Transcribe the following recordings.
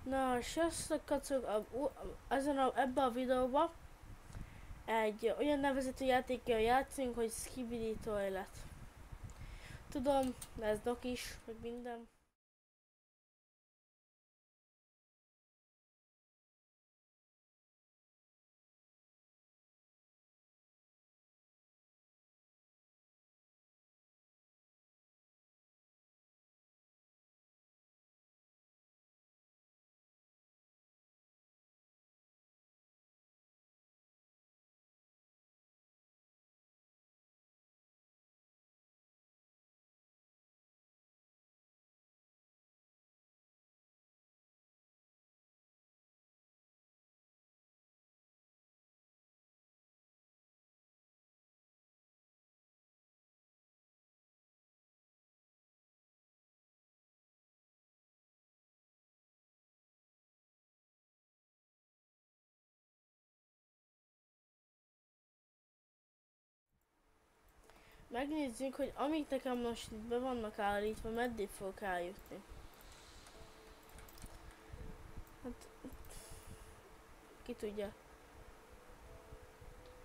Na, sziasztok kacok, ebben a videóban egy olyan nevezetű játékkal játszunk, hogy Skibidi Toilet. Tudom, ez dok is, meg minden. Megnézzük, hogy amíg nekem most itt be vannak állítva, meddig fogok eljutni. Hát, ki tudja.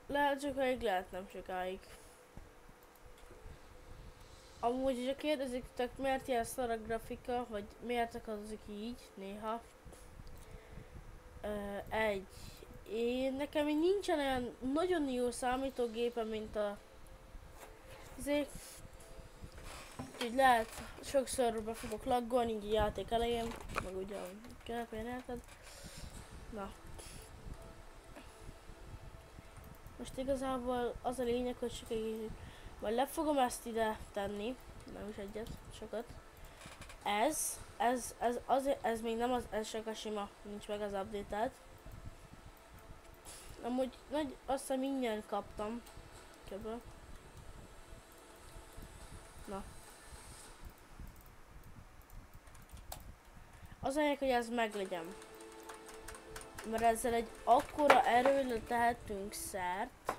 Lehet sokáig, lehet nem sokáig. Amúgy, hogyha kérdezitek, miért ilyen szar a grafika, vagy miért akadozik így néha. Nekem így nincsen olyan nagyon jó számítógépem, mint a azért, úgy lehet sokszor be fogok laggolni így a játék elején, meg ugye a közepén, érted? Na. Most igazából az a lényeg, hogy sokáig majd le fogom ezt ide tenni, nem is egyet, sokat. Ez még nem ez csak a sima, nincs meg az update-elt. Amúgy azt hiszem ingyen kaptam. Köbben. Na. Az a hogy ez meglegyen. Mert ezzel egy akkora erőre tehetünk szert.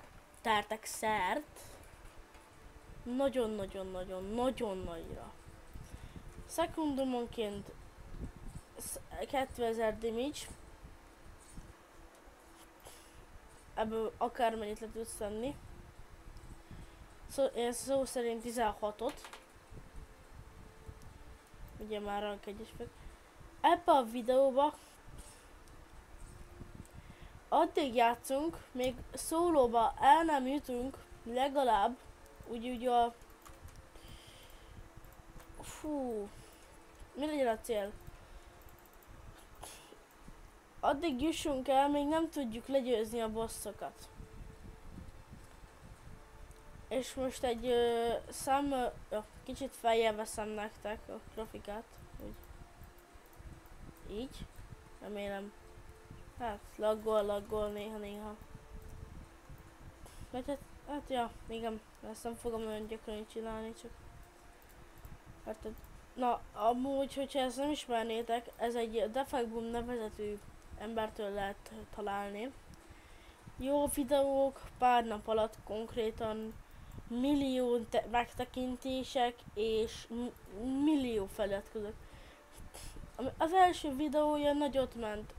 Nagyon nagyra. Szekundumonként 2000 damage. Ebből akármennyit le tudsz tenni. Én szó szerint 16-ot. Ugye már rank 1-es meg. Ebben a videóban addig játszunk, még szólóba el nem jutunk, legalább úgy a... Fú, mi legyen a cél? Addig jussunk el, még nem tudjuk legyőzni a bosszokat. És most egy kicsit feljel veszem nektek a grafikát, úgy. Így, remélem. Hát, laggol néha. Hát ja, igen, ezt nem fogom olyan gyakran csinálni, csak... Hát, na, amúgy, hogyha ezt nem ismernétek, ez egy Defectboom nevezetű embertől lehet találni. Jó videók, pár nap alatt konkrétan millió megtekintések és millió feliratkozók. Az első videója nagyot ment.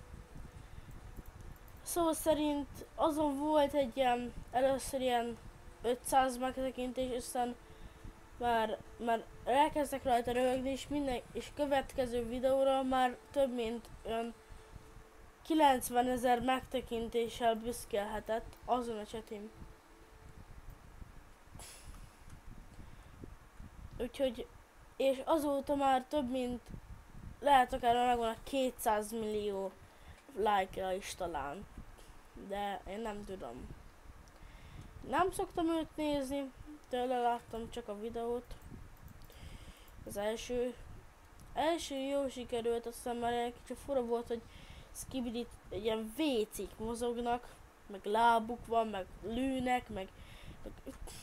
Szó szerint azon volt egy először ilyen 500 megtekintés, aztán már elkezdtek rajta röhögni, és következő videóra már több mint olyan 90 000 megtekintéssel büszkélhetett azon a chatén. Úgyhogy, és azóta már több mint, lehet akár megvan a 200 millió like-ra is talán. De én nem tudom. Nem szoktam őt nézni, tőle láttam csak a videót. Az első jó sikerült, aztán már egy kicsit fura volt, hogy Skibidi ilyen vécik mozognak, meg lábuk van, meg lőnek, meg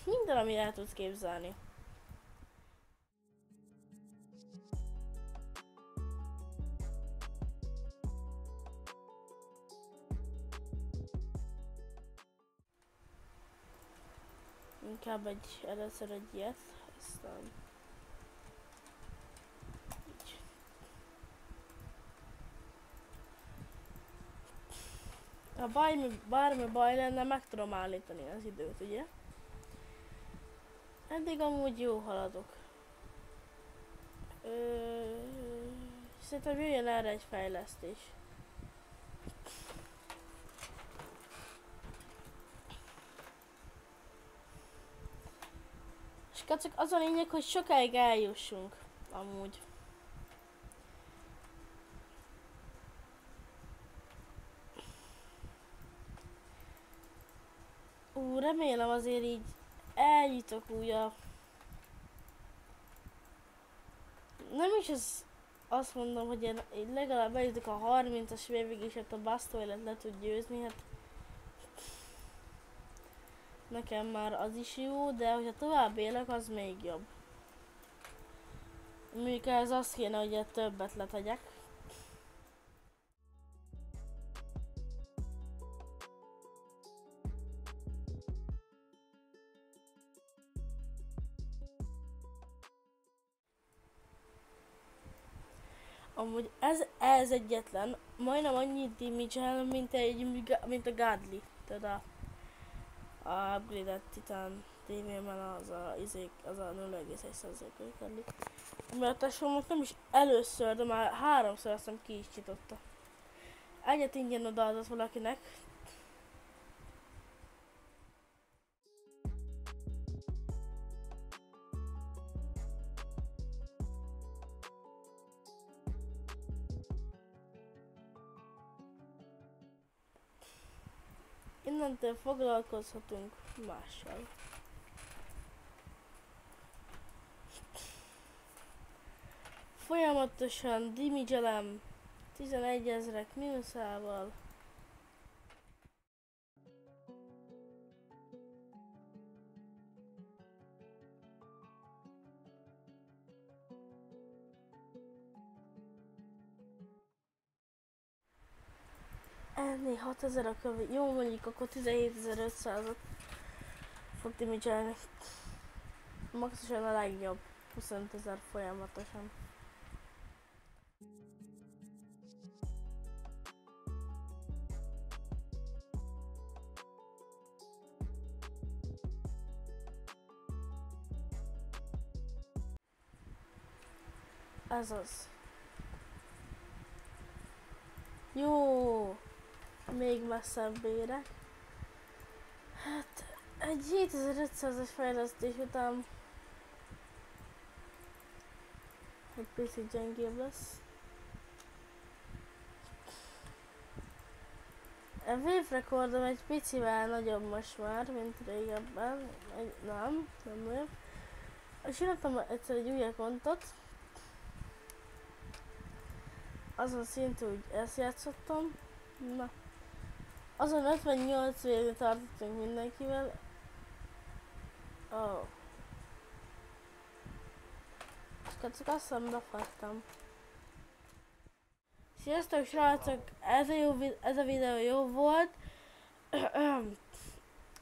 minden, ami el tudsz képzelni. Inkább először egy ilyet, aztán így. Ha bármi baj lenne, meg tudom állítani az időt, ugye? Eddig amúgy jó haladok. Szerintem jöjjön erre egy fejlesztés. És kacok, az a lényeg, hogy sokáig eljussunk. Amúgy. Remélem azért így eljutok úgy a... Nem is azt mondom, hogy én legalább eljutok a 30-as évig is, hát a Bastoilet le tud győzni, hát... Nekem már az is jó, de hogyha tovább élek, az még jobb. Mondjuk ez azt kéne, hogy többet letegyek. Amúgy ez egyetlen, majdnem annyi damage-el, mint a Godly. Tehát a upgrade-et Titan TV-ben az a 0,1%-os Godly. Mert a tesómat nem is először, de már 3-szor azt hiszem ki is nyitotta. Egyet ingyen odaadott valakinek. Innentől foglalkozhatunk mással. Folyamatosan damage-elem 11 000 mínuszával. Ennél 6000 a kövi. Jó, mondjuk akkor 17.500-at fog damage-elni. Maxosan a legjobb. 25 000 folyamatosan. Ez az. Jó, még messzebb érek. Hát egy 7500-as fejlesztés után egy picit gyengébb lesz. A wave rekordom egy picivel nagyobb most már, mint régebben. Nem nagyobb. Csináltam egyszer egy új kontot. Azon szintű, hogy ezt játszottam. Na. Azon 58 végre tartottunk mindenkivel. Oh. Csak azt hiszem befagytam. Sziasztok srácok! Ez a videó jó volt.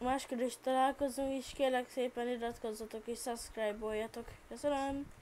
Máskor is találkozunk, és kérlek szépen iratkozzatok és subscribe-oljatok. Köszönöm!